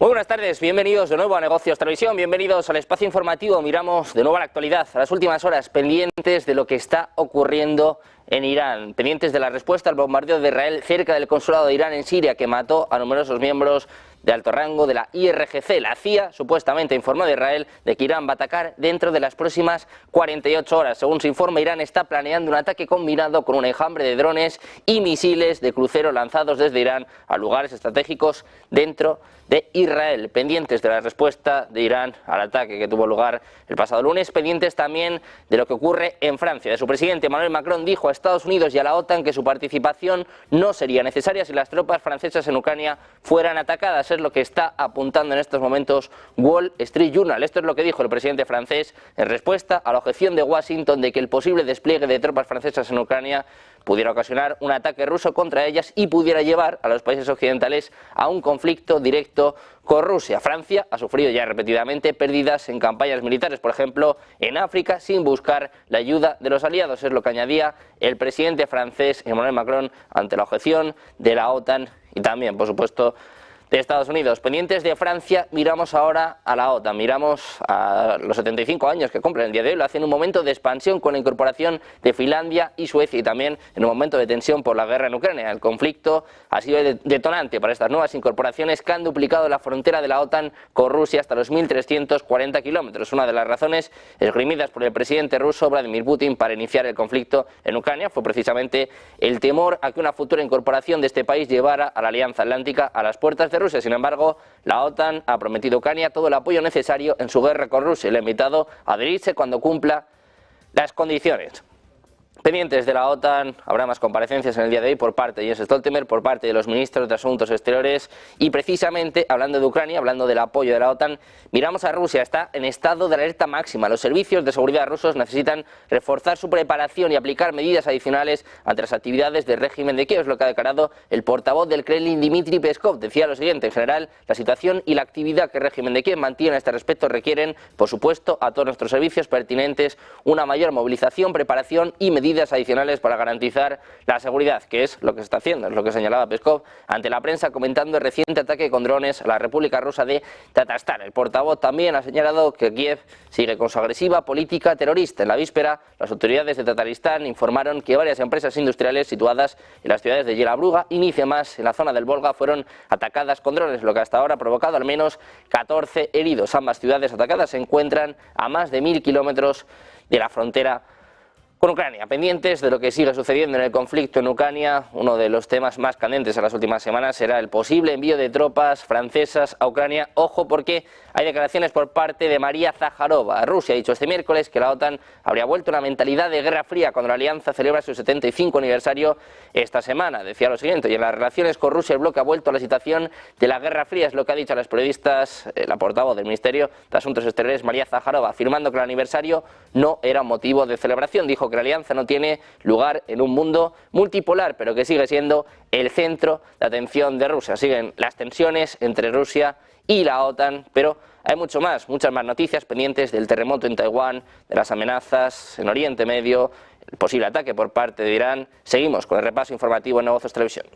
Muy buenas tardes, bienvenidos de nuevo a Negocios Televisión, bienvenidos al espacio informativo. Miramos de nuevo a la actualidad, a las últimas horas, pendientes de lo que está ocurriendo en Irán, pendientes de la respuesta al bombardeo de Israel cerca del consulado de Irán en Siria, que mató a numerosos miembros de alto rango de la IRGC. La CIA supuestamente informó de Israel de que Irán va a atacar dentro de las próximas 48 horas. Según se informa, Irán está planeando un ataque combinado con un enjambre de drones y misiles de crucero lanzados desde Irán a lugares estratégicos dentro de Israel. Pendientes de la respuesta de Irán al ataque que tuvo lugar el pasado lunes, pendientes también de lo que ocurre en Francia. De su presidente Emmanuel Macron dijo a Estados Unidos y a la OTAN que su participación no sería necesaria si las tropas francesas en Ucrania fueran atacadas. Es lo que está apuntando en estos momentos Wall Street Journal. Esto es lo que dijo el presidente francés en respuesta a la objeción de Washington de que el posible despliegue de tropas francesas en Ucrania pudiera ocasionar un ataque ruso contra ellas y pudiera llevar a los países occidentales a un conflicto directo con Rusia. Francia ha sufrido ya repetidamente pérdidas en campañas militares, por ejemplo, en África, sin buscar la ayuda de los aliados. Es lo que añadía el presidente francés Emmanuel Macron ante la objeción de la OTAN y también, por supuesto, de Estados Unidos. Pendientes de Francia, miramos ahora a la OTAN, miramos a los 75 años que cumplen el día de hoy, lo hacen en un momento de expansión con la incorporación de Finlandia y Suecia y también en un momento de tensión por la guerra en Ucrania. El conflicto ha sido detonante para estas nuevas incorporaciones que han duplicado la frontera de la OTAN con Rusia hasta los 1.340 kilómetros. Una de las razones esgrimidas por el presidente ruso Vladimir Putin para iniciar el conflicto en Ucrania fue precisamente el temor a que una futura incorporación de este país llevara a la Alianza Atlántica a las puertas de Rusia. Sin embargo, la OTAN ha prometido a Ucrania todo el apoyo necesario en su guerra con Rusia y le ha invitado a adherirse cuando cumpla las condiciones. Pendientes de la OTAN, habrá más comparecencias en el día de hoy por parte de Jens Stoltenberg, por parte de los ministros de Asuntos Exteriores y precisamente hablando de Ucrania, hablando del apoyo de la OTAN, miramos a Rusia, está en estado de alerta máxima. Los servicios de seguridad rusos necesitan reforzar su preparación y aplicar medidas adicionales ante las actividades del régimen de Kiev, es lo que ha declarado el portavoz del Kremlin Dmitry Peskov. Decía lo siguiente: en general, la situación y la actividad que el régimen de Kiev mantiene a este respecto requieren, por supuesto, a todos nuestros servicios pertinentes una mayor movilización, preparación y medidas adicionales para garantizar la seguridad, que es lo que se está haciendo, es lo que señalaba Peskov ante la prensa comentando el reciente ataque con drones a la República Rusa de Tatarstan. El portavoz también ha señalado que Kiev sigue con su agresiva política terrorista. En la víspera, las autoridades de Tataristán informaron que varias empresas industriales situadas en las ciudades de Yelabrúga y Nicemas, en la zona del Volga, fueron atacadas con drones, lo que hasta ahora ha provocado al menos 14 heridos. Ambas ciudades atacadas se encuentran a más de 1.000 kilómetros de la frontera con Ucrania. Pendientes de lo que sigue sucediendo en el conflicto en Ucrania, uno de los temas más candentes en las últimas semanas será el posible envío de tropas francesas a Ucrania. Ojo, porque hay declaraciones por parte de María Zaharova. Rusia ha dicho este miércoles que la OTAN habría vuelto a una mentalidad de guerra fría cuando la alianza celebra su 75 aniversario esta semana. Decía lo siguiente: y en las relaciones con Rusia el bloque ha vuelto a la situación de la guerra fría, es lo que ha dicho a los periodistas la portavoz del Ministerio de Asuntos Exteriores, María Zaharova, afirmando que el aniversario no era motivo de celebración. Dijo que la alianza no tiene lugar en un mundo multipolar, pero que sigue siendo el centro de atención de Rusia. Siguen las tensiones entre Rusia y la OTAN, pero hay mucho más, muchas más noticias pendientes del terremoto en Taiwán, de las amenazas en Oriente Medio, el posible ataque por parte de Irán. Seguimos con el repaso informativo en Negocios Televisión.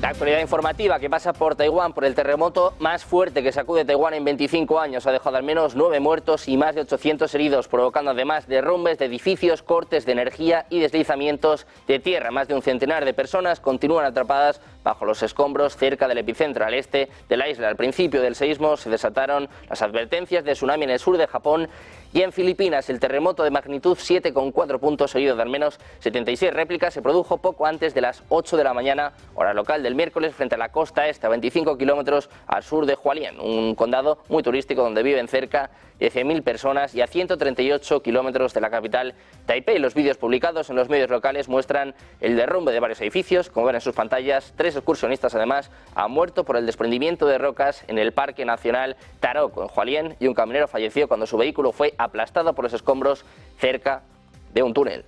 La actualidad informativa que pasa por Taiwán, por el terremoto más fuerte que sacude Taiwán en 25 años. Ha dejado al menos 9 muertos y más de 800 heridos, provocando además derrumbes de edificios, cortes de energía y deslizamientos de tierra. Más de un centenar de personas continúan atrapadas bajo los escombros cerca del epicentro al este de la isla. Al principio del seísmo se desataron las advertencias de tsunami en el sur de Japón y en Filipinas. El terremoto de magnitud 7,4 puntos, seguido de al menos 76 réplicas, se produjo poco antes de las 8 de la mañana, hora local del miércoles, frente a la costa este, a 25 kilómetros al sur de Hualien, un condado muy turístico donde viven cerca de 100.000 personas y a 138 kilómetros de la capital Taipei. Los vídeos publicados en los medios locales muestran el derrumbe de varios edificios. Como ven en sus pantallas, 3 excursionistas además han muerto por el desprendimiento de rocas en el Parque Nacional Taroko en Hualien, y un camionero falleció cuando su vehículo fue aplastado por los escombros cerca de un túnel.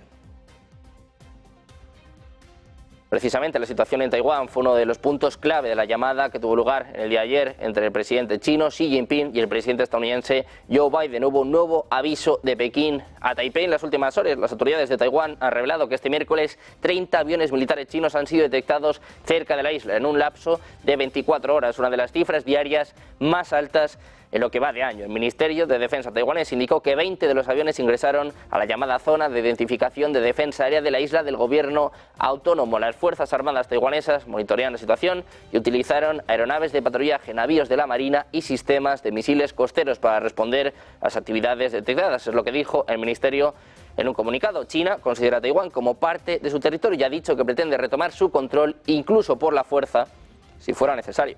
Precisamente la situación en Taiwán fue uno de los puntos clave de la llamada que tuvo lugar en el día de ayer entre el presidente chino Xi Jinping y el presidente estadounidense Joe Biden. Hubo un nuevo aviso de Pekín a Taipei. En las últimas horas, las autoridades de Taiwán han revelado que este miércoles 30 aviones militares chinos han sido detectados cerca de la isla en un lapso de 24 horas, una de las cifras diarias más altas en lo que va de año. El Ministerio de Defensa taiwanés indicó que 20 de los aviones ingresaron a la llamada zona de identificación de defensa aérea de la isla del gobierno autónomo. Las Fuerzas Armadas taiwanesas monitorean la situación y utilizaron aeronaves de patrullaje, navíos de la Marina y sistemas de misiles costeros para responder a las actividades detectadas. Es lo que dijo el Ministerio en un comunicado. China considera a Taiwán como parte de su territorio y ha dicho que pretende retomar su control, incluso por la fuerza, si fuera necesario.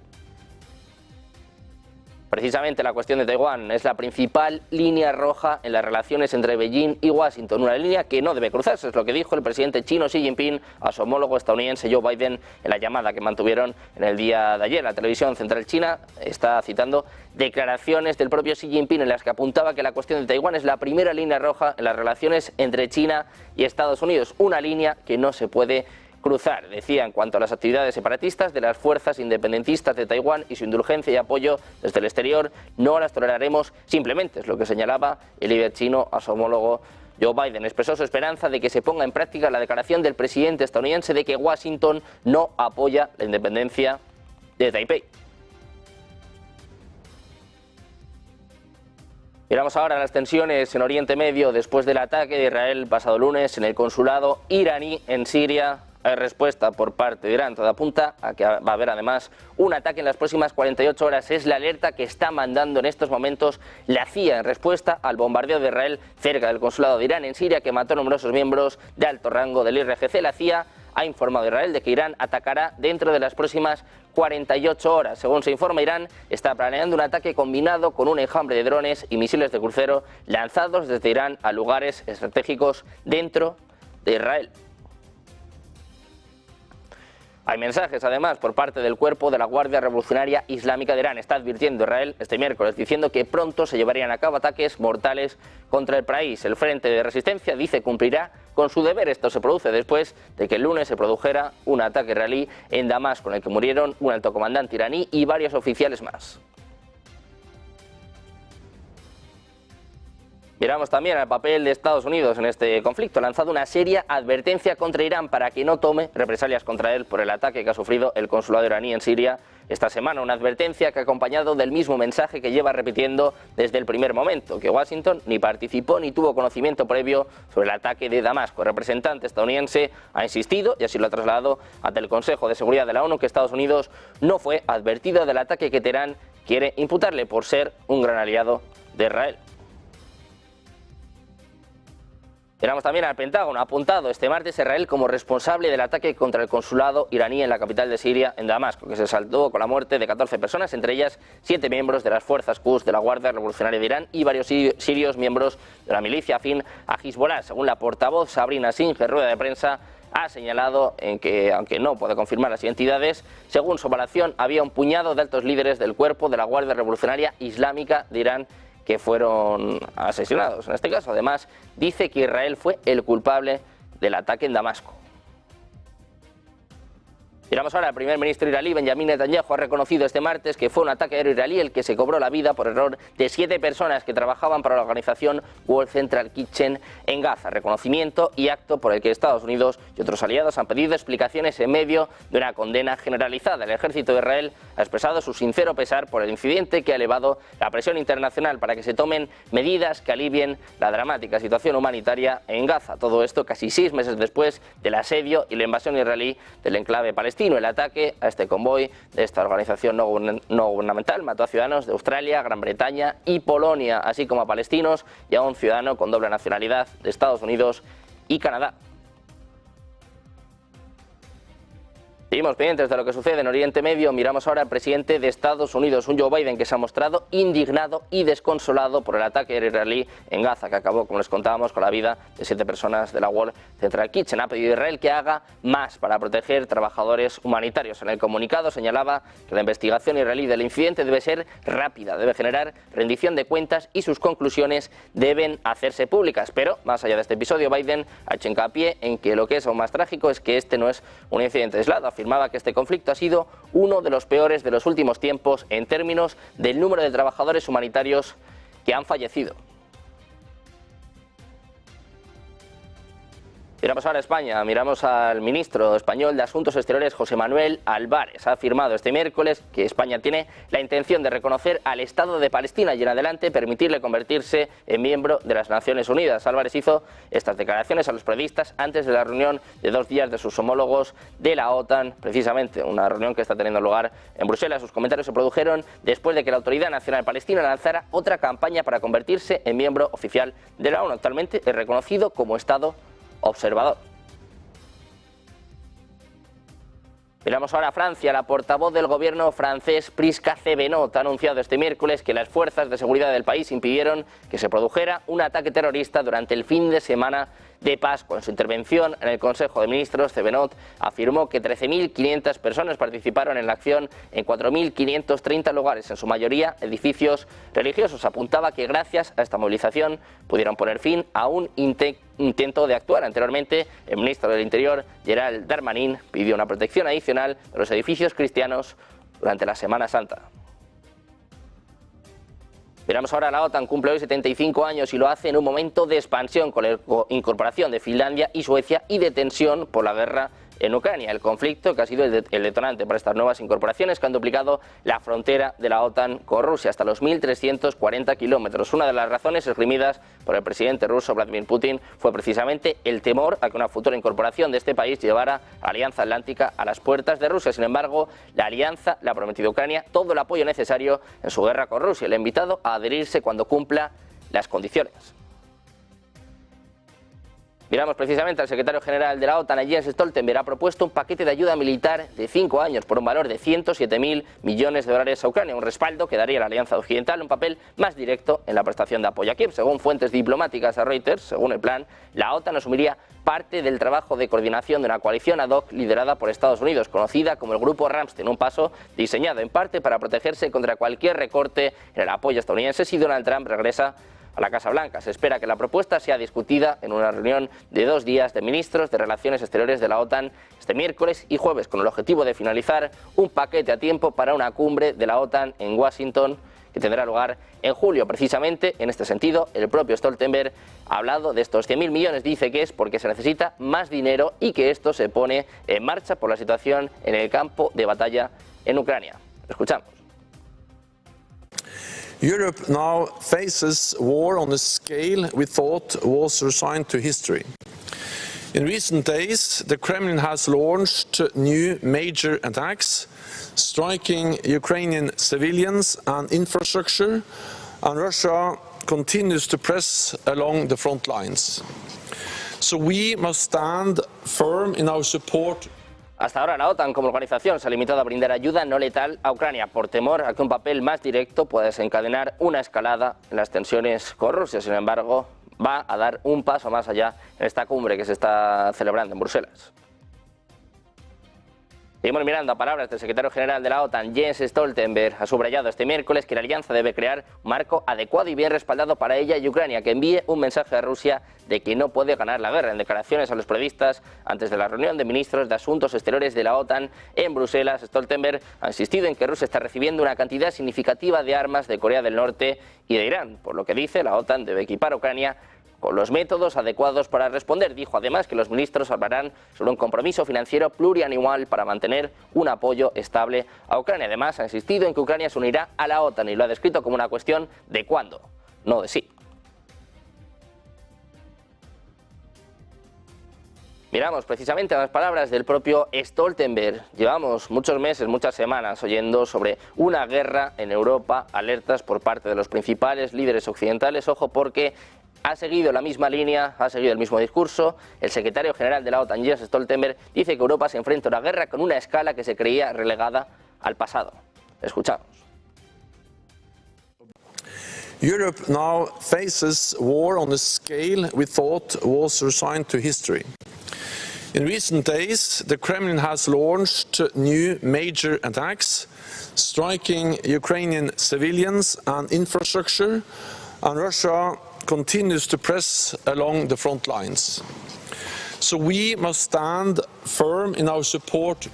Precisamente la cuestión de Taiwán es la principal línea roja en las relaciones entre Beijing y Washington, una línea que no debe cruzarse, es lo que dijo el presidente chino Xi Jinping a su homólogo estadounidense Joe Biden en la llamada que mantuvieron en el día de ayer. La televisión central china está citando declaraciones del propio Xi Jinping en las que apuntaba que la cuestión de Taiwán es la primera línea roja en las relaciones entre China y Estados Unidos, una línea que no se puede cruzar, decía, en cuanto a las actividades separatistas de las fuerzas independentistas de Taiwán y su indulgencia y apoyo desde el exterior, no las toleraremos simplemente, es lo que señalaba el líder chino a su homólogo Joe Biden. Expresó su esperanza de que se ponga en práctica la declaración del presidente estadounidense de que Washington no apoya la independencia de Taipei. Miramos ahora las tensiones en Oriente Medio después del ataque de Israel pasado lunes en el consulado iraní en Siria. Hay respuesta por parte de Irán. Todo apunta a que va a haber además un ataque en las próximas 48 horas. Es la alerta que está mandando en estos momentos la CIA en respuesta al bombardeo de Israel cerca del consulado de Irán en Siria, que mató a numerosos miembros de alto rango del IRGC. La CIA ha informado a Israel de que Irán atacará dentro de las próximas 48 horas. Según se informa, Irán está planeando un ataque combinado con un enjambre de drones y misiles de crucero lanzados desde Irán a lugares estratégicos dentro de Israel. Hay mensajes, además, por parte del cuerpo de la Guardia Revolucionaria Islámica de Irán. Está advirtiendo Israel este miércoles, diciendo que pronto se llevarían a cabo ataques mortales contra el país. El Frente de Resistencia dice cumplirá con su deber. Esto se produce después de que el lunes se produjera un ataque israelí en Damasco, en el que murieron un alto comandante iraní y varios oficiales más. Miramos también al papel de Estados Unidos en este conflicto. Ha lanzado una seria advertencia contra Irán para que no tome represalias contra él por el ataque que ha sufrido el consulado iraní en Siria esta semana. Una advertencia que ha acompañado del mismo mensaje que lleva repitiendo desde el primer momento, que Washington ni participó ni tuvo conocimiento previo sobre el ataque de Damasco. El representante estadounidense ha insistido, y así lo ha trasladado ante el Consejo de Seguridad de la ONU, que Estados Unidos no fue advertido del ataque que Teherán quiere imputarle por ser un gran aliado de Israel. Miramos también al Pentágono. Ha apuntado este martes a Israel como responsable del ataque contra el consulado iraní en la capital de Siria, en Damasco, que se saldó con la muerte de 14 personas, entre ellas 7 miembros de las fuerzas Quds de la Guardia Revolucionaria de Irán y varios sirios miembros de la milicia afín a Hezbollah. Según la portavoz Sabrina Singh, en rueda de prensa, ha señalado en que, aunque no puede confirmar las identidades, según su evaluación había un puñado de altos líderes del cuerpo de la Guardia Revolucionaria Islámica de Irán que fueron asesinados. En este caso, además, dice que Israel fue el culpable del ataque en Damasco. Miramos ahora al primer ministro iraní, Benjamin Netanyahu, ha reconocido este martes que fue un ataque aéreo israelí el que se cobró la vida por error de 7 personas que trabajaban para la organización World Central Kitchen en Gaza. Reconocimiento y acto por el que Estados Unidos y otros aliados han pedido explicaciones en medio de una condena generalizada. El ejército de Israel ha expresado su sincero pesar por el incidente que ha elevado la presión internacional para que se tomen medidas que alivien la dramática situación humanitaria en Gaza. Todo esto casi 6 meses después del asedio y la invasión israelí del enclave palestino. El ataque a este convoy de esta organización no gubernamental mató a ciudadanos de Australia, Gran Bretaña y Polonia, así como a palestinos y a un ciudadano con doble nacionalidad de Estados Unidos y Canadá. Seguimos pendientes de lo que sucede en Oriente Medio. Miramos ahora al presidente de Estados Unidos, un Joe Biden que se ha mostrado indignado y desconsolado por el ataque israelí en Gaza, que acabó, como les contábamos, con la vida de 7 personas de la World Central Kitchen. Ha pedido a Israel que haga más para proteger trabajadores humanitarios. En el comunicado señalaba que la investigación israelí del incidente debe ser rápida, debe generar rendición de cuentas y sus conclusiones deben hacerse públicas. Pero, más allá de este episodio, Biden ha hecho hincapié en que lo que es aún más trágico es que este no es un incidente aislado. Afirmaba que este conflicto ha sido uno de los peores de los últimos tiempos en términos del número de trabajadores humanitarios que han fallecido. Miramos ahora a España, miramos al ministro español de Asuntos Exteriores, José Manuel Álvarez. Ha afirmado este miércoles que España tiene la intención de reconocer al Estado de Palestina y en adelante permitirle convertirse en miembro de las Naciones Unidas. Álvarez hizo estas declaraciones a los periodistas antes de la reunión de 2 días de sus homólogos de la OTAN, precisamente una reunión que está teniendo lugar en Bruselas. Sus comentarios se produjeron después de que la Autoridad Nacional Palestina lanzara otra campaña para convertirse en miembro oficial de la ONU. Actualmente es reconocido como Estado observador. Miramos ahora a Francia. La portavoz del gobierno francés, Prisca Thévenot, ha anunciado este miércoles que las fuerzas de seguridad del país impidieron que se produjera un ataque terrorista durante el fin de semana de Pascua. En su intervención en el Consejo de Ministros, Thévenot afirmó que 13.500 personas participaron en la acción en 4.530 lugares, en su mayoría edificios religiosos. Apuntaba que gracias a esta movilización pudieron poner fin a un intento de actuar. Anteriormente, el ministro del Interior, Gerald Darmanin, pidió una protección adicional de los edificios cristianos durante la Semana Santa. Miramos ahora a la OTAN, cumple hoy 75 años y lo hace en un momento de expansión con la incorporación de Finlandia y Suecia y de tensión por la guerra en Ucrania. El conflicto que ha sido el detonante para estas nuevas incorporaciones que han duplicado la frontera de la OTAN con Rusia hasta los 1.340 kilómetros. Una de las razones esgrimidas por el presidente ruso Vladimir Putin fue precisamente el temor a que una futura incorporación de este país llevara a la Alianza Atlántica a las puertas de Rusia. Sin embargo, la alianza le ha prometido a Ucrania todo el apoyo necesario en su guerra con Rusia. Le ha invitado a adherirse cuando cumpla las condiciones. Miramos precisamente al secretario general de la OTAN, Jens Stoltenberg, ha propuesto un paquete de ayuda militar de 5 años por un valor de 107.000 millones de dólares a Ucrania, un respaldo que daría a la Alianza Occidental un papel más directo en la prestación de apoyo a Kiev. Según fuentes diplomáticas a Reuters, según el plan, la OTAN asumiría parte del trabajo de coordinación de una coalición ad hoc liderada por Estados Unidos, conocida como el Grupo Ramstein, un paso diseñado en parte para protegerse contra cualquier recorte en el apoyo estadounidense si Donald Trump regresa a la Casa Blanca. Se espera que la propuesta sea discutida en una reunión de 2 días de ministros de Relaciones Exteriores de la OTAN este miércoles y jueves, con el objetivo de finalizar un paquete a tiempo para una cumbre de la OTAN en Washington que tendrá lugar en julio. Precisamente en este sentido, el propio Stoltenberg ha hablado de estos 100.000 millones, dice que es porque se necesita más dinero y que esto se pone en marcha por la situación en el campo de batalla en Ucrania. Escuchamos. Europe now faces war on a scale we thought was resigned to history. In recent days, the Kremlin has launched new major attacks, striking Ukrainian civilians and infrastructure, and Russia continues to press along the front lines. So we must stand firm in our support. Hasta ahora la OTAN como organización se ha limitado a brindar ayuda no letal a Ucrania por temor a que un papel más directo pueda desencadenar una escalada en las tensiones con Rusia. Sin embargo, va a dar un paso más allá en esta cumbre que se está celebrando en Bruselas. Seguimos mirando a palabras del secretario general de la OTAN, Jens Stoltenberg. Ha subrayado este miércoles que la alianza debe crear un marco adecuado y bien respaldado para ella y Ucrania, que envíe un mensaje a Rusia de que no puede ganar la guerra. En declaraciones a los periodistas antes de la reunión de ministros de Asuntos Exteriores de la OTAN en Bruselas, Stoltenberg ha insistido en que Rusia está recibiendo una cantidad significativa de armas de Corea del Norte y de Irán, por lo que dice la OTAN debe equipar a Ucrania con los métodos adecuados para responder. Dijo además que los ministros hablarán sobre un compromiso financiero plurianual para mantener un apoyo estable a Ucrania. Además, ha insistido en que Ucrania se unirá a la OTAN y lo ha descrito como una cuestión de cuándo, no de sí. Miramos precisamente a las palabras del propio Stoltenberg. Llevamos muchos meses, muchas semanas oyendo sobre una guerra en Europa, alertas por parte de los principales líderes occidentales. Ojo, porque ha seguido la misma línea, ha seguido el mismo discurso. El secretario general de la OTAN, Jens Stoltenberg, dice que Europa se enfrenta a una guerra con una escala que se creía relegada al pasado. Escuchamos. Europe now faces war on a scale we thought was resigned to history. In recent days, the Kremlin has launched new major attacks, striking Ukrainian civilians and infrastructure, and Russia continues to press along the front lines. So we must stand firm in our support.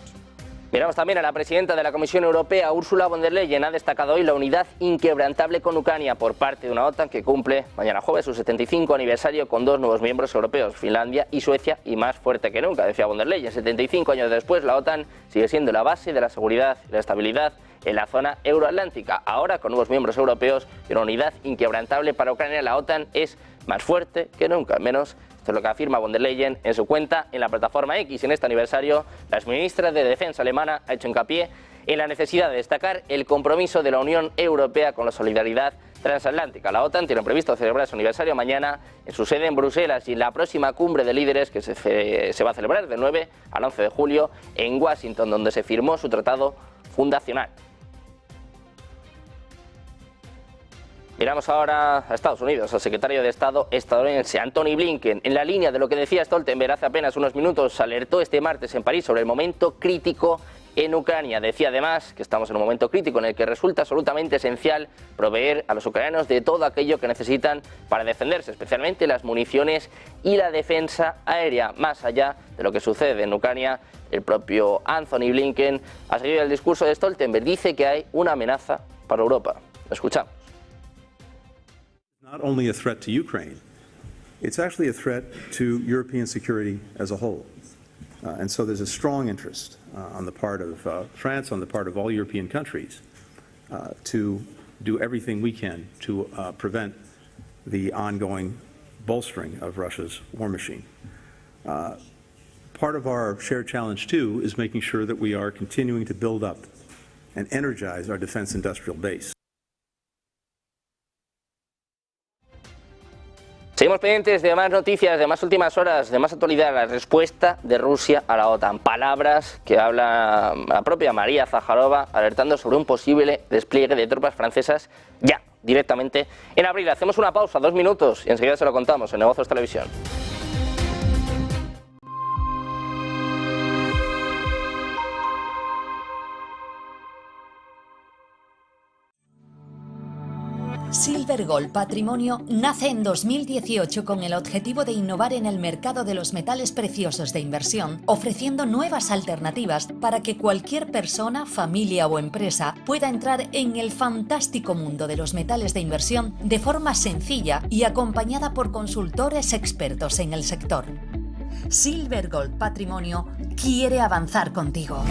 Miramos también a la presidenta de la Comisión Europea, Ursula von der Leyen. Ha destacado hoy la unidad inquebrantable con Ucrania por parte de una OTAN que cumple mañana jueves su 75 aniversario con 2 nuevos miembros europeos, Finlandia y Suecia, y más fuerte que nunca, decía von der Leyen. 75 años después, la OTAN sigue siendo la base de la seguridad y la estabilidad en la zona euroatlántica. Ahora, con nuevos miembros europeos y una unidad inquebrantable para Ucrania, la OTAN es más fuerte que nunca, al menos esto es lo que afirma von der Leyen en su cuenta en la plataforma X. En este aniversario, la exministra de Defensa alemana ha hecho hincapié en la necesidad de destacar el compromiso de la Unión Europea con la solidaridad transatlántica. La OTAN tiene previsto celebrar su aniversario mañana en su sede en Bruselas y en la próxima cumbre de líderes que se va a celebrar del 9 al 11 de julio en Washington, donde se firmó su tratado fundacional. Miramos ahora a Estados Unidos, al secretario de Estado estadounidense Antony Blinken. En la línea de lo que decía Stoltenberg hace apenas unos minutos, alertó este martes en París sobre el momento crítico en Ucrania. Decía además que estamos en un momento crítico en el que resulta absolutamente esencial proveer a los ucranianos de todo aquello que necesitan para defenderse, especialmente las municiones y la defensa aérea. Más allá de lo que sucede en Ucrania, el propio Antony Blinken ha seguido el discurso de Stoltenberg. Dice que hay una amenaza para Europa. Lo escuchamos. Not only a threat to Ukraine, it's actually a threat to European security as a whole. And so there's a strong interest on the part of France, on the part of all European countries, to do everything we can to prevent the ongoing bolstering of Russia's war machine. Part of our shared challenge, too, is making sure that we are continuing to build up and energize our defense industrial base. Seguimos pendientes de más noticias, de más últimas horas, de más actualidad, la respuesta de Rusia a la OTAN. Palabras que habla la propia María Zaharova alertando sobre un posible despliegue de tropas francesas ya, directamente en abril. Hacemos una pausa, 2 minutos, y enseguida se lo contamos en Negocios Televisión. Silver Gold Patrimonio nace en 2018 con el objetivo de innovar en el mercado de los metales preciosos de inversión, ofreciendo nuevas alternativas para que cualquier persona, familia o empresa pueda entrar en el fantástico mundo de los metales de inversión de forma sencilla y acompañada por consultores expertos en el sector. Silver Gold Patrimonio quiere avanzar contigo.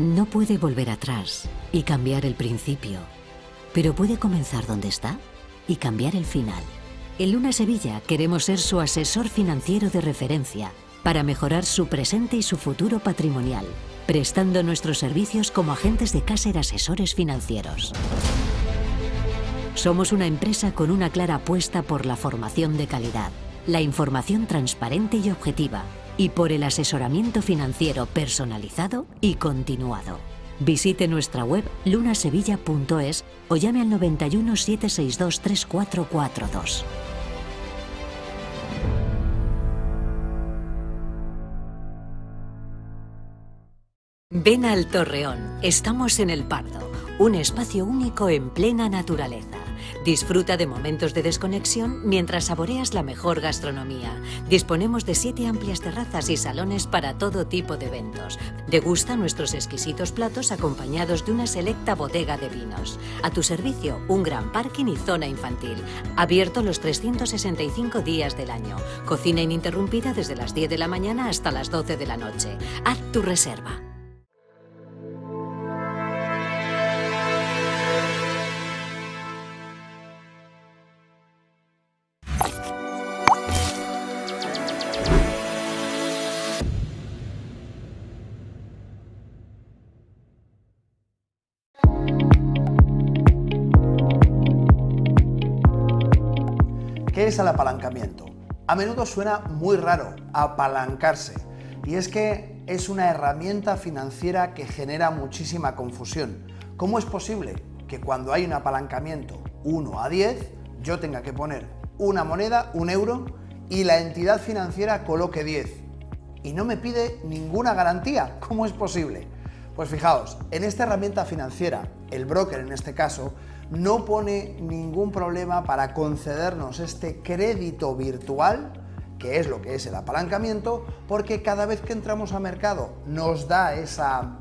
No puede volver atrás y cambiar el principio, pero puede comenzar donde está y cambiar el final. En Luna Sevilla queremos ser su asesor financiero de referencia para mejorar su presente y su futuro patrimonial, prestando nuestros servicios como agentes de Caser Asesores Financieros. Somos una empresa con una clara apuesta por la formación de calidad, la información transparente y objetiva, y por el asesoramiento financiero personalizado y continuado. Visite nuestra web lunasevilla.es o llame al 91 762 3442. Ven al Torreón. Estamos en El Pardo, un espacio único en plena naturaleza. Disfruta de momentos de desconexión mientras saboreas la mejor gastronomía. Disponemos de 7 amplias terrazas y salones para todo tipo de eventos. Degusta nuestros exquisitos platos acompañados de una selecta bodega de vinos. A tu servicio, un gran parking y zona infantil. Abierto los 365 días del año. Cocina ininterrumpida desde las 10 de la mañana hasta las 12 de la noche. Haz tu reserva. es el apalancamiento? A menudo suena muy raro, apalancarse, y es que es una herramienta financiera que genera muchísima confusión. ¿Cómo es posible que cuando hay un apalancamiento 1 a 10, yo tenga que poner una moneda, un euro, y la entidad financiera coloque 10? Y no me pide ninguna garantía. ¿Cómo es posible? Pues fijaos, en esta herramienta financiera, el broker en este caso, no pone ningún problema para concedernos este crédito virtual, que es lo que es el apalancamiento, porque cada vez que entramos al mercado nos da esa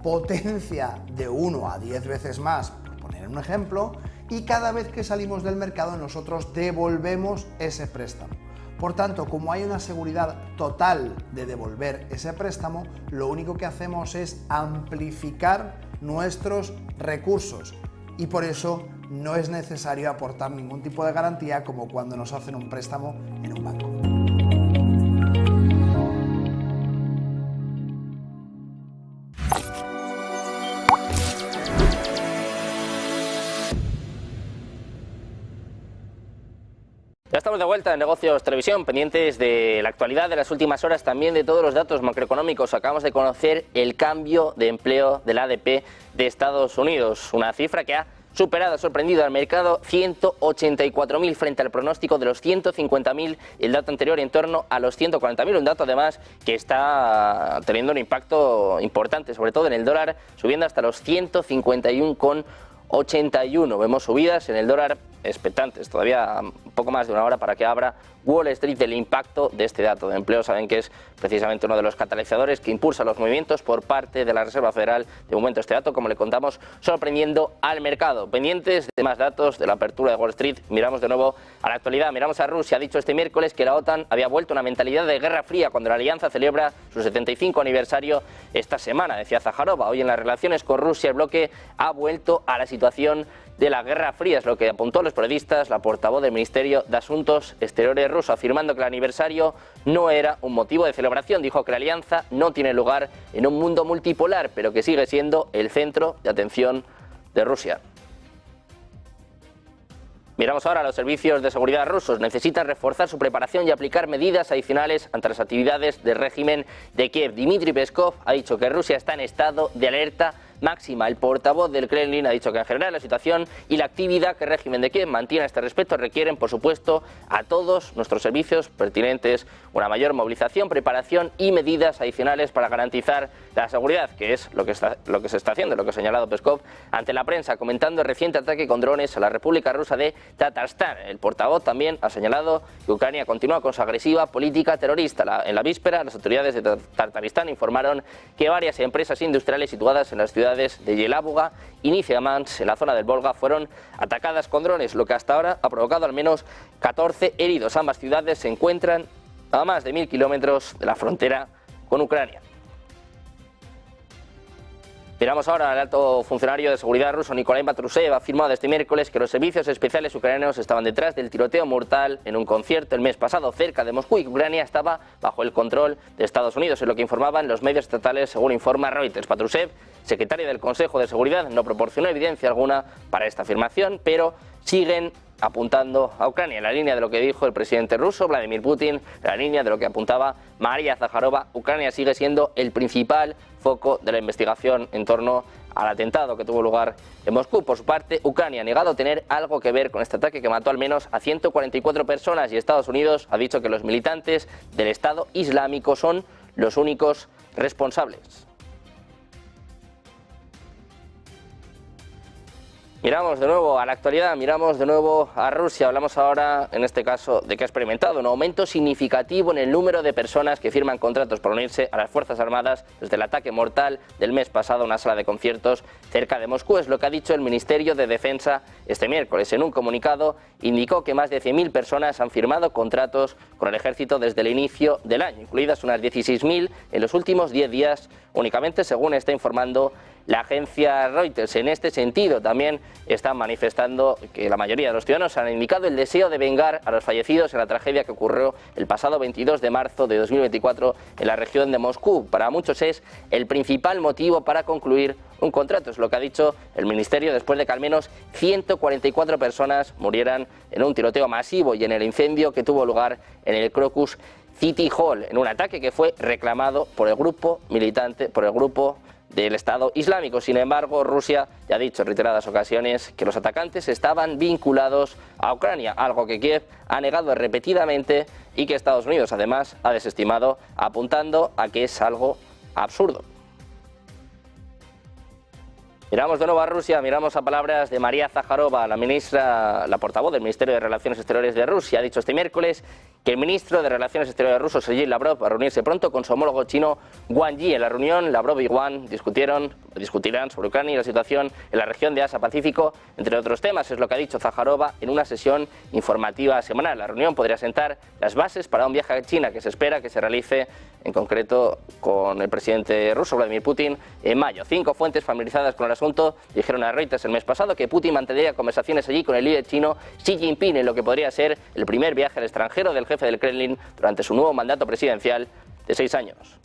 potencia de 1 a 10 veces más, por poner un ejemplo, y cada vez que salimos del mercado nosotros devolvemos ese préstamo. Por tanto, como hay una seguridad total de devolver ese préstamo, lo único que hacemos es amplificar nuestros recursos y por eso no es necesario aportar ningún tipo de garantía como cuando nos hacen un préstamo en un banco. Ya estamos de vuelta en Negocios Televisión, pendientes de la actualidad de las últimas horas, también de todos los datos macroeconómicos. Acabamos de conocer el cambio de empleo del ADP de Estados Unidos, una cifra que ha superado, sorprendido al mercado, 184.000 frente al pronóstico de los 150.000, el dato anterior en torno a los 140.000, un dato además que está teniendo un impacto importante, sobre todo en el dólar, subiendo hasta los 151,81. Vemos subidas en el dólar expectantes, todavía un poco más de una hora para que abra Wall Street del impacto de este dato de empleo. Saben que es precisamente uno de los catalizadores que impulsa los movimientos por parte de la Reserva Federal. De momento este dato, como le contamos, sorprendiendo al mercado. Pendientes de más datos de la apertura de Wall Street, miramos de nuevo a la actualidad, miramos a Rusia. Ha dicho este miércoles que la OTAN había vuelto a una mentalidad de guerra fría cuando la alianza celebra su 75 aniversario esta semana, decía Zaharova. Hoy en las relaciones con Rusia el bloque ha vuelto a la situación de la Guerra Fría, es lo que apuntó a los periodistas la portavoz del Ministerio de Asuntos Exteriores ruso, afirmando que el aniversario no era un motivo de celebración. Dijo que la alianza no tiene lugar en un mundo multipolar, pero que sigue siendo el centro de atención de Rusia. Miramos ahora a los servicios de seguridad rusos. Necesitan reforzar su preparación y aplicar medidas adicionales ante las actividades del régimen de Kiev. Dmitry Peskov ha dicho que Rusia está en estado de alerta máxima. El portavoz del Kremlin ha dicho que en general la situación y la actividad que el régimen de Kiev mantiene a este respecto requieren, por supuesto, a todos nuestros servicios pertinentes una mayor movilización, preparación y medidas adicionales para garantizar la seguridad, que es lo que se está haciendo, lo que ha señalado Peskov ante la prensa, comentando el reciente ataque con drones a la República Rusa de Tatarstan. El portavoz también ha señalado que Ucrania continúa con su agresiva política terrorista. En la víspera, las autoridades de Tataristán informaron que varias empresas industriales situadas en las ciudades de Yelabuga y Nizhnekamsk, en la zona del Volga, fueron atacadas con drones, lo que hasta ahora ha provocado al menos 14 heridos. Ambas ciudades se encuentran a más de 1000 kilómetros de la frontera con Ucrania. Miramos ahora al alto funcionario de seguridad ruso Nikolai Patrushev. Ha afirmado este miércoles que los servicios especiales ucranianos estaban detrás del tiroteo mortal en un concierto el mes pasado cerca de Moscú y que Ucrania estaba bajo el control de Estados Unidos, es lo que informaban los medios estatales, según informa Reuters. Patrushev, secretario del Consejo de Seguridad, no proporcionó evidencia alguna para esta afirmación, pero siguen apuntando a Ucrania, en la línea de lo que dijo el presidente ruso Vladimir Putin, en la línea de lo que apuntaba María Zaharova. Ucrania sigue siendo el principal foco de la investigación en torno al atentado que tuvo lugar en Moscú. Por su parte, Ucrania ha negado tener algo que ver con este ataque que mató al menos a 144 personas y Estados Unidos ha dicho que los militantes del Estado Islámico son los únicos responsables. Miramos de nuevo a la actualidad, miramos de nuevo a Rusia. Hablamos ahora, en este caso, de que ha experimentado un aumento significativo en el número de personas que firman contratos para unirse a las Fuerzas Armadas desde el ataque mortal del mes pasado a una sala de conciertos cerca de Moscú. Es lo que ha dicho el Ministerio de Defensa este miércoles. En un comunicado indicó que más de 100.000 personas han firmado contratos con el ejército desde el inicio del año, incluidas unas 16.000 en los últimos 10 días únicamente, según está informando la agencia Reuters. En este sentido también están manifestando que la mayoría de los ciudadanos han indicado el deseo de vengar a los fallecidos en la tragedia que ocurrió el pasado 22 de marzo de 2024 en la región de Moscú. Para muchos es el principal motivo para concluir un contrato, es lo que ha dicho el Ministerio después de que al menos 144 personas murieran en un tiroteo masivo y en el incendio que tuvo lugar en el Crocus City Hall, en un ataque que fue reclamado por el grupo militante, por el grupo del Estado Islámico. Sin embargo, Rusia ya ha dicho en reiteradas ocasiones que los atacantes estaban vinculados a Ucrania, algo que Kiev ha negado repetidamente y que Estados Unidos además ha desestimado, apuntando a que es algo absurdo. Miramos de nuevo a Rusia, miramos a palabras de María Zakharova, la portavoz del Ministerio de Relaciones Exteriores de Rusia. Ha dicho este miércoles que el ministro de Relaciones Exteriores ruso, Sergei Lavrov, va a reunirse pronto con su homólogo chino, Wang Yi. En la reunión, Lavrov y Wang discutirán sobre Ucrania y la situación en la región de Asia-Pacífico, entre otros temas. Es lo que ha dicho Zakharova en una sesión informativa semanal. La reunión podría sentar las bases para un viaje a China que se espera que se realice, en concreto, con el presidente ruso, Vladimir Putin, en mayo. 5 fuentes familiarizadas con el asunto dijeron a Reuters el mes pasado que Putin mantendría conversaciones allí con el líder chino Xi Jinping en lo que podría ser el primer viaje al extranjero del jefe del Kremlin durante su nuevo mandato presidencial de 6 años.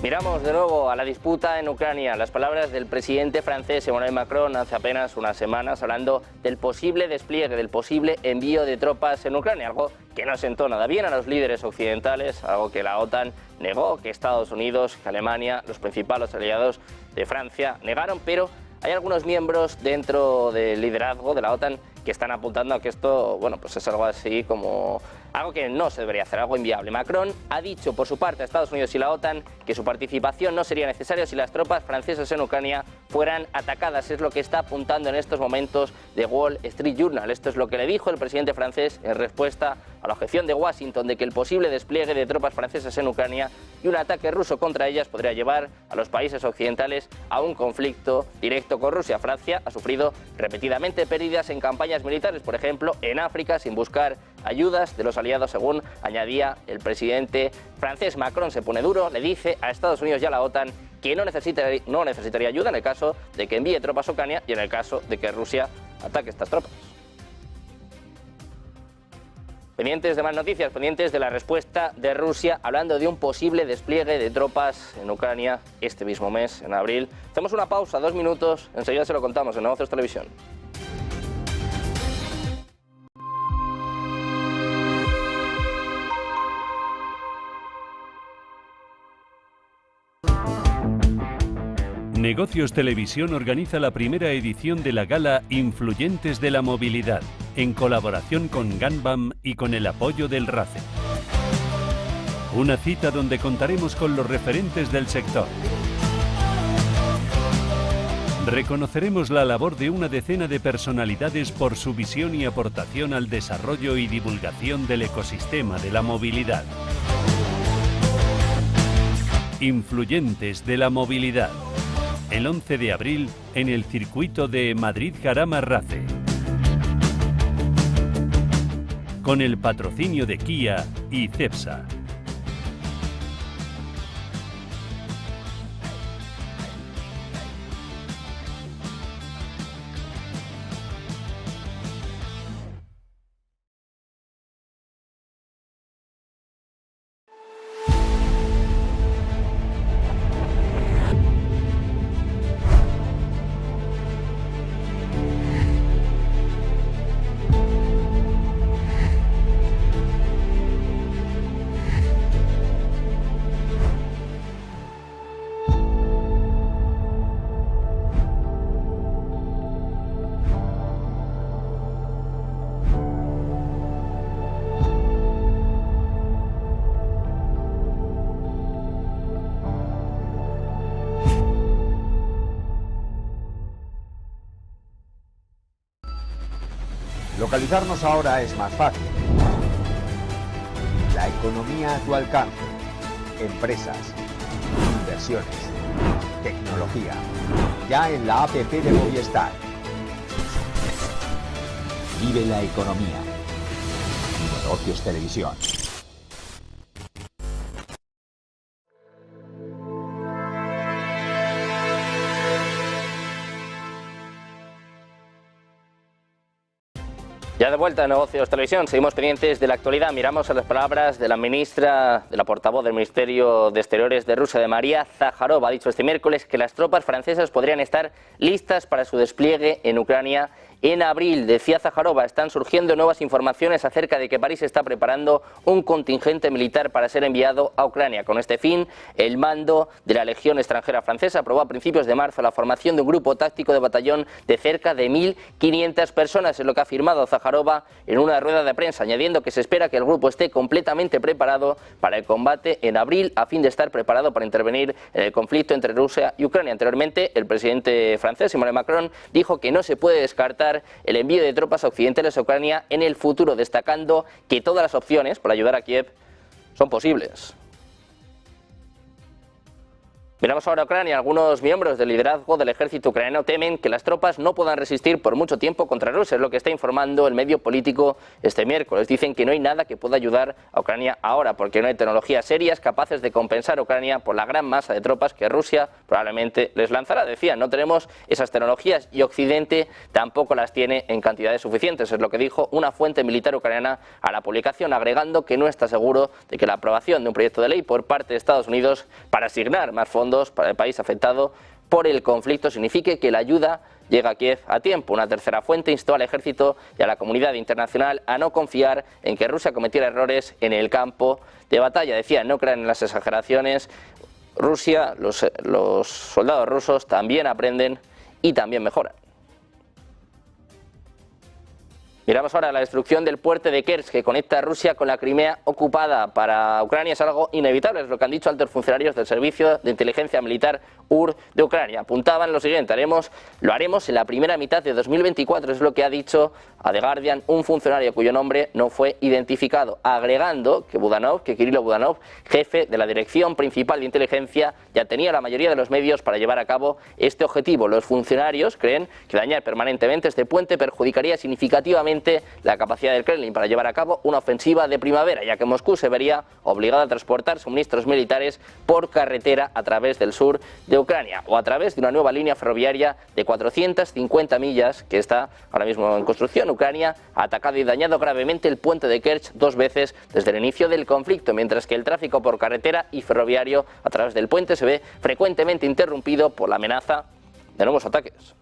Miramos de nuevo a la disputa en Ucrania. Las palabras del presidente francés Emmanuel Macron hace apenas unas semanas hablando del posible despliegue, del posible envío de tropas en Ucrania, algo que no sentó nada bien a los líderes occidentales, algo que la OTAN negó, que Estados Unidos, que Alemania, los principales aliados de Francia negaron, pero hay algunos miembros dentro del liderazgo de la OTAN que están apuntando a que esto, bueno, pues es algo así como algo que no se debería hacer, algo inviable. Macron ha dicho por su parte a Estados Unidos y la OTAN que su participación no sería necesaria si las tropas francesas en Ucrania fueran atacadas. Es lo que está apuntando en estos momentos The Wall Street Journal. Esto es lo que le dijo el presidente francés en respuesta a la objeción de Washington de que el posible despliegue de tropas francesas en Ucrania y un ataque ruso contra ellas podría llevar a los países occidentales a un conflicto directo con Rusia. Francia ha sufrido repetidamente pérdidas en campañas militares, por ejemplo, en África, sin buscar ayudas de los aliados, según añadía el presidente francés. Macron se pone duro, le dice a Estados Unidos y a la OTAN que no necesitaría ayuda en el caso de que envíe tropas a Ucrania y en el caso de que Rusia ataque estas tropas. Pendientes de más noticias, pendientes de la respuesta de Rusia, hablando de un posible despliegue de tropas en Ucrania este mismo mes, en abril. Hacemos una pausa, 2 minutos, enseguida se lo contamos en Negocios Televisión. Negocios Televisión organiza la primera edición de la gala Influyentes de la Movilidad, en colaboración con Ganbam y con el apoyo del RACE. Una cita donde contaremos con los referentes del sector. Reconoceremos la labor de una decena de personalidades por su visión y aportación al desarrollo y divulgación del ecosistema de la movilidad. Influyentes de la Movilidad. El 11 de abril en el circuito de Madrid-Jarama-Race. Con el patrocinio de Kia y Cepsa. Localizarnos ahora es más fácil. La economía a tu alcance. Empresas, inversiones, tecnología. Ya en la APP de Movistar. Vive la economía. Negocios Televisión. Ya de vuelta a Negocios Televisión, seguimos pendientes de la actualidad, miramos a las palabras de la ministra, de la portavoz del Ministerio de Exteriores de Rusia, de María Zakharova. Ha dicho este miércoles que las tropas francesas podrían estar listas para su despliegue en Ucrania en abril. Decía Zakharova, están surgiendo nuevas informaciones acerca de que París está preparando un contingente militar para ser enviado a Ucrania. Con este fin, el mando de la Legión extranjera francesa aprobó a principios de marzo la formación de un grupo táctico de batallón de cerca de 1.500 personas, es lo que ha afirmado Zakharova en una rueda de prensa, añadiendo que se espera que el grupo esté completamente preparado para el combate en abril, a fin de estar preparado para intervenir en el conflicto entre Rusia y Ucrania. Anteriormente, el presidente francés, Emmanuel Macron, dijo que no se puede descartar el envío de tropas occidentales a Ucrania en el futuro, destacando que todas las opciones para ayudar a Kiev son posibles. Miramos ahora a Ucrania. Algunos miembros del liderazgo del ejército ucraniano temen que las tropas no puedan resistir por mucho tiempo contra Rusia, es lo que está informando el medio político este miércoles. Dicen que no hay nada que pueda ayudar a Ucrania ahora, porque no hay tecnologías serias capaces de compensar a Ucrania por la gran masa de tropas que Rusia probablemente les lanzará. Decían, no tenemos esas tecnologías y Occidente tampoco las tiene en cantidades suficientes, es lo que dijo una fuente militar ucraniana a la publicación, agregando que no está seguro de que la aprobación de un proyecto de ley por parte de Estados Unidos para asignar más fondos para el país afectado por el conflicto signifique que la ayuda llega a Kiev a tiempo. Una tercera fuente instó al ejército y a la comunidad internacional a no confiar en que Rusia cometiera errores en el campo de batalla. Decía, no crean en las exageraciones. Rusia, los soldados rusos también aprenden y también mejoran. Miramos ahora la destrucción del puerto de Kerch, que conecta a Rusia con la Crimea ocupada. Para Ucrania es algo inevitable, es lo que han dicho altos funcionarios del Servicio de Inteligencia Militar UR de Ucrania. Apuntaban lo siguiente, lo haremos en la primera mitad de 2024, es lo que ha dicho a The Guardian un funcionario cuyo nombre no fue identificado, agregando que Kirilo Budanov, jefe de la Dirección Principal de Inteligencia, ya tenía la mayoría de los medios para llevar a cabo este objetivo. Los funcionarios creen que dañar permanentemente este puente perjudicaría significativamente la capacidad del Kremlin para llevar a cabo una ofensiva de primavera, ya que Moscú se vería obligado a transportar suministros militares por carretera a través del sur de Ucrania o a través de una nueva línea ferroviaria de 450 millas que está ahora mismo en construcción. Ucrania ha atacado y dañado gravemente el puente de Kerch 2 veces desde el inicio del conflicto, mientras que el tráfico por carretera y ferroviario a través del puente se ve frecuentemente interrumpido por la amenaza de nuevos ataques.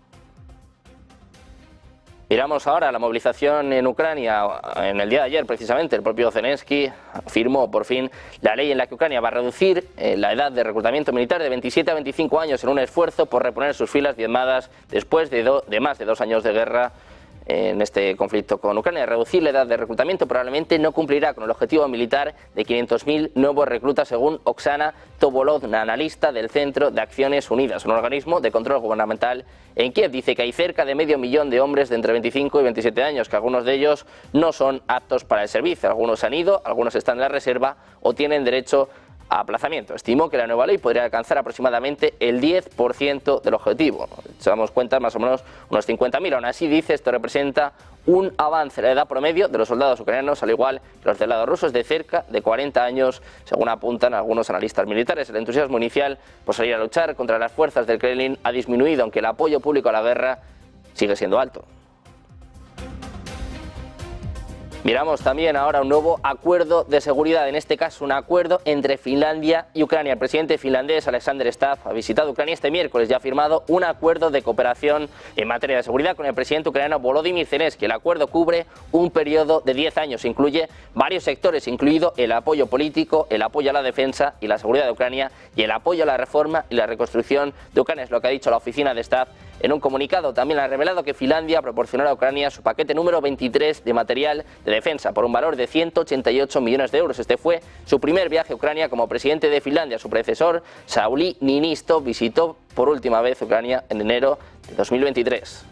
Miramos ahora la movilización en Ucrania. En el día de ayer, precisamente, el propio Zelensky firmó por fin la ley en la que Ucrania va a reducir la edad de reclutamiento militar de 27 a 25 años en un esfuerzo por reponer sus filas diezmadas después de más de 2 años de guerra en este conflicto con Ucrania. Reducir la edad de reclutamiento probablemente no cumplirá con el objetivo militar de 500.000 nuevos reclutas, según Oksana Tobolodna, analista del Centro de Acciones Unidas, un organismo de control gubernamental en Kiev. Dice que hay cerca de 500.000 de hombres de entre 25 y 27 años, que algunos de ellos no son aptos para el servicio. Algunos han ido, algunos están en la reserva o tienen derecho a aplazamiento. Estimó que la nueva ley podría alcanzar aproximadamente el 10% del objetivo. Si damos cuenta, más o menos unos 50.000. Aún así, dice, esto representa un avance. La edad promedio de los soldados ucranianos, al igual que los del lado ruso, es de cerca de 40 años, según apuntan algunos analistas militares. El entusiasmo inicial por salir a luchar contra las fuerzas del Kremlin ha disminuido, aunque el apoyo público a la guerra sigue siendo alto. Miramos también ahora un nuevo acuerdo de seguridad, en este caso un acuerdo entre Finlandia y Ucrania. El presidente finlandés Alexander Stubb ha visitado Ucrania este miércoles y ha firmado un acuerdo de cooperación en materia de seguridad con el presidente ucraniano Volodymyr Zelensky. El acuerdo cubre un periodo de 10 años, incluye varios sectores, incluido el apoyo político, el apoyo a la defensa y la seguridad de Ucrania y el apoyo a la reforma y la reconstrucción de Ucrania, es lo que ha dicho la oficina de Stubb. En un comunicado también ha revelado que Finlandia proporcionará a Ucrania su paquete número 23 de material de defensa por un valor de 188 millones de euros. Este fue su primer viaje a Ucrania como presidente de Finlandia. Su predecesor, Sauli Niinisto, visitó por última vez Ucrania en enero de 2023.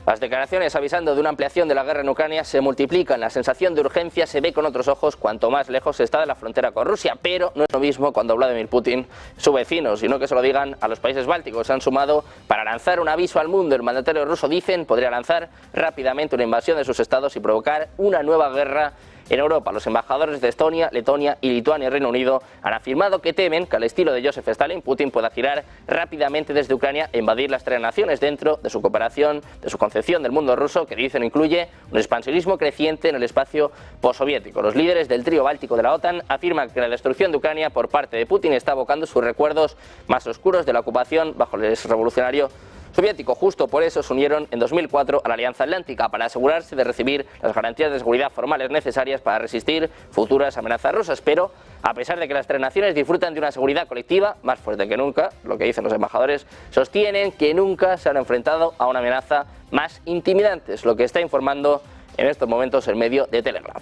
Las declaraciones avisando de una ampliación de la guerra en Ucrania se multiplican. La sensación de urgencia se ve con otros ojos cuanto más lejos se está de la frontera con Rusia, pero no es lo mismo cuando Vladimir Putin, su vecino, sino que se lo digan a los países bálticos. Se han sumado para lanzar un aviso al mundo. El mandatario ruso, dicen, podría lanzar rápidamente una invasión de sus estados y provocar una nueva guerra en Europa. Los embajadores de Estonia, Letonia y Lituania y Reino Unido han afirmado que temen que al estilo de Joseph Stalin, Putin pueda girar rápidamente desde Ucrania e invadir las tres naciones dentro de su cooperación, de su concepción del mundo ruso, que dicen incluye un expansionismo creciente en el espacio postsoviético. Los líderes del trío báltico de la OTAN afirman que la destrucción de Ucrania por parte de Putin está evocando sus recuerdos más oscuros de la ocupación bajo el revolucionario soviético. Justo por eso se unieron en 2004 a la Alianza Atlántica, para asegurarse de recibir las garantías de seguridad formales necesarias para resistir futuras amenazas rusas. Pero, a pesar de que las tres naciones disfrutan de una seguridad colectiva más fuerte que nunca, lo que dicen los embajadores, sostienen que nunca se han enfrentado a una amenaza más intimidante, es lo que está informando en estos momentos el medio de Telegraph.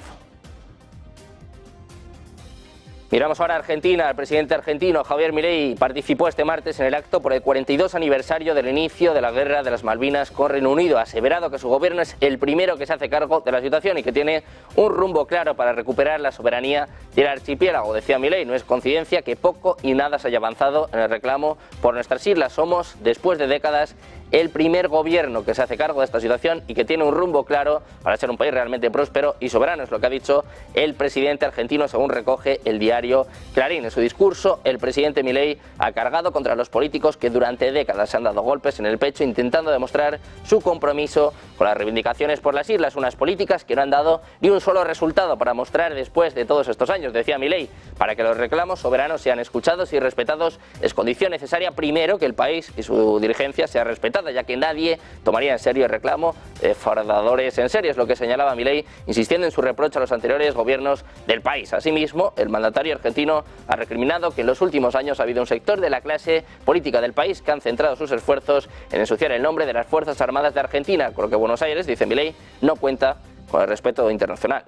Miramos ahora a Argentina. El presidente argentino Javier Milei participó este martes en el acto por el 42 aniversario del inicio de la Guerra de las Malvinas con Reino Unido. Ha aseverado que su gobierno es el primero que se hace cargo de la situación y que tiene un rumbo claro para recuperar la soberanía del archipiélago. Decía Milei, no es coincidencia que poco y nada se haya avanzado en el reclamo por nuestras islas. Somos, después de décadas, el primer gobierno que se hace cargo de esta situación y que tiene un rumbo claro para ser un país realmente próspero y soberano, es lo que ha dicho el presidente argentino, según recoge el diario Clarín. En su discurso, el presidente Milei ha cargado contra los políticos que durante décadas se han dado golpes en el pecho intentando demostrar su compromiso con las reivindicaciones por las islas, unas políticas que no han dado ni un solo resultado para mostrar después de todos estos años. Decía Milei, para que los reclamos soberanos sean escuchados y respetados es condición necesaria primero que el país y su dirigencia sea respetada, ya que nadie tomaría en serio el reclamo de defraudadores en serio, es lo que señalaba Milei, insistiendo en su reproche a los anteriores gobiernos del país. Asimismo, el mandatario argentino ha recriminado que en los últimos años ha habido un sector de la clase política del país que han centrado sus esfuerzos en ensuciar el nombre de las Fuerzas Armadas de Argentina, con lo que Buenos Aires, dice Milei, no cuenta con el respeto internacional.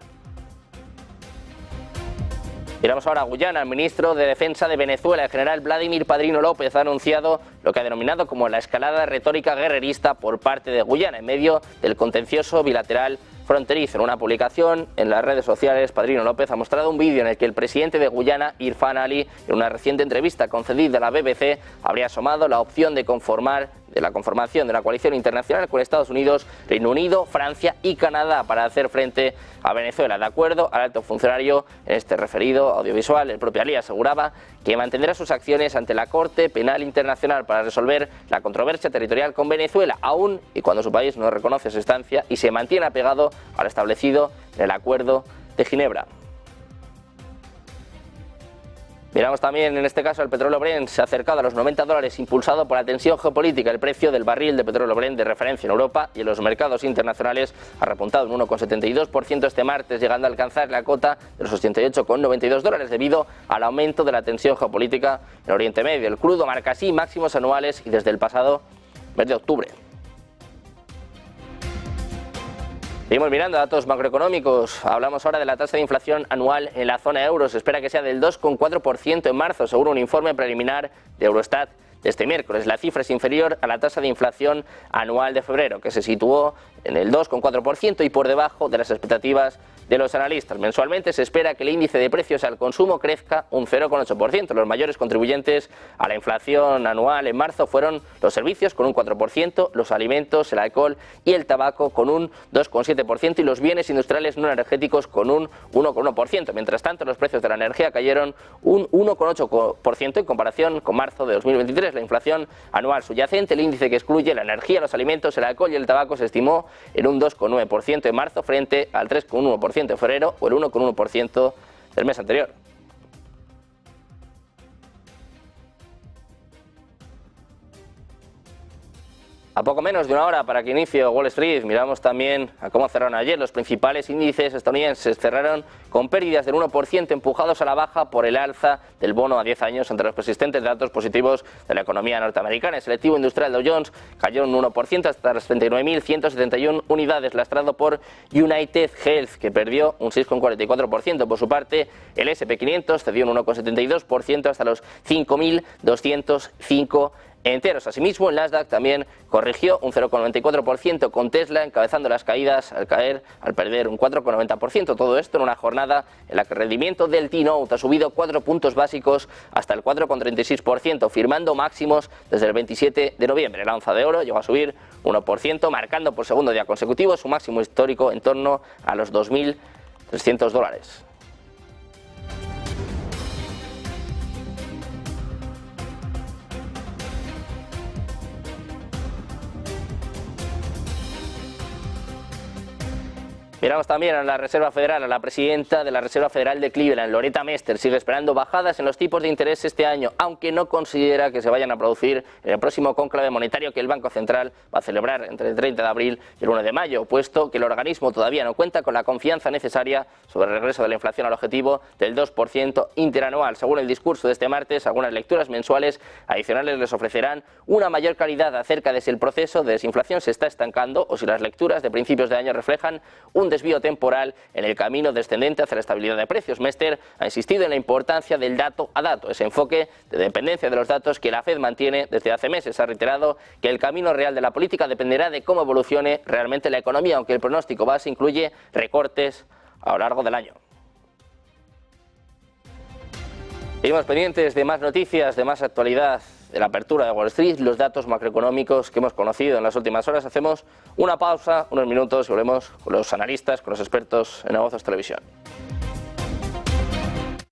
Miramos ahora a Guyana. El ministro de Defensa de Venezuela, el general Vladimir Padrino López, ha anunciado lo que ha denominado como la escalada retórica guerrerista por parte de Guyana en medio del contencioso bilateral fronterizo. En una publicación en las redes sociales, Padrino López ha mostrado un vídeo en el que el presidente de Guyana, Irfan Ali, en una reciente entrevista concedida a la BBC, habría asomado la opción de la conformación de una coalición internacional con Estados Unidos, Reino Unido, Francia y Canadá para hacer frente a Venezuela. De acuerdo al alto funcionario en este referido audiovisual, el propio Ali aseguraba que mantendrá sus acciones ante la Corte Penal Internacional para resolver la controversia territorial con Venezuela, aún y cuando su país no reconoce su estancia y se mantiene apegado al establecido en el Acuerdo de Ginebra. Miramos también, en este caso, el petróleo Brent se ha acercado a los $90, impulsado por la tensión geopolítica. El precio del barril de petróleo Brent de referencia en Europa y en los mercados internacionales ha repuntado un 1,72% este martes, llegando a alcanzar la cota de los $88,92 debido al aumento de la tensión geopolítica en Oriente Medio. El crudo marca así máximos anuales y desde el pasado mes de octubre. Seguimos mirando datos macroeconómicos. Hablamos ahora de la tasa de inflación anual en la zona euro. Se espera que sea del 2,4% en marzo, según un informe preliminar de Eurostat de este miércoles. La cifra es inferior a la tasa de inflación anual de febrero, que se situó en el 2,4% y por debajo de las expectativas de los analistas. Mensualmente se espera que el índice de precios al consumo crezca un 0,8%. Los mayores contribuyentes a la inflación anual en marzo fueron los servicios con un 4%, los alimentos, el alcohol y el tabaco con un 2,7% y los bienes industriales no energéticos con un 1,1%. Mientras tanto, los precios de la energía cayeron un 1,8% en comparación con marzo de 2023. La inflación anual subyacente, el índice que excluye la energía, los alimentos, el alcohol y el tabaco, se estimó en un 2,9% en marzo frente al 3,1% en febrero o el 1,1% del mes anterior. A poco menos de una hora para que inicie Wall Street, miramos también a cómo cerraron ayer. Los principales índices estadounidenses cerraron con pérdidas del 1% empujados a la baja por el alza del bono a 10 años entre los persistentes datos positivos de la economía norteamericana. El selectivo industrial Dow Jones cayó un 1% hasta las 39.171 unidades, lastrado por United Health, que perdió un 6,44%. Por su parte, el S&P 500 cedió un 1,72% hasta los 5.205 enteros. Asimismo, el Nasdaq también corrigió un 0,94%, con Tesla encabezando las caídas al perder un 4,90%. Todo esto en una jornada en la que el rendimiento del T-Note ha subido 4 puntos básicos hasta el 4,36%, firmando máximos desde el 27 de noviembre. La onza de oro llegó a subir 1%, marcando por segundo día consecutivo su máximo histórico en torno a los $2.300. Miramos también a la Reserva Federal, a la presidenta de la Reserva Federal de Cleveland, Loretta Mester, sigue esperando bajadas en los tipos de interés este año, aunque no considera que se vayan a producir en el próximo cónclave monetario que el Banco Central va a celebrar entre el 30 de abril y el 1 de mayo, puesto que el organismo todavía no cuenta con la confianza necesaria sobre el regreso de la inflación al objetivo del 2% interanual. Según el discurso de este martes, algunas lecturas mensuales adicionales les ofrecerán una mayor claridad acerca de si el proceso de desinflación se está estancando o si las lecturas de principios de año reflejan un desvío temporal en el camino descendente hacia la estabilidad de precios. Mester ha insistido en la importancia del dato a dato, ese enfoque de dependencia de los datos que la Fed mantiene desde hace meses. Ha reiterado que el camino real de la política dependerá de cómo evolucione realmente la economía, aunque el pronóstico base incluye recortes a lo largo del año. Seguimos pendientes de más noticias, de más actualidad de la apertura de Wall Street, los datos macroeconómicos que hemos conocido en las últimas horas. Hacemos una pausa, unos minutos y volvemos con los analistas, con los expertos en negocios televisión.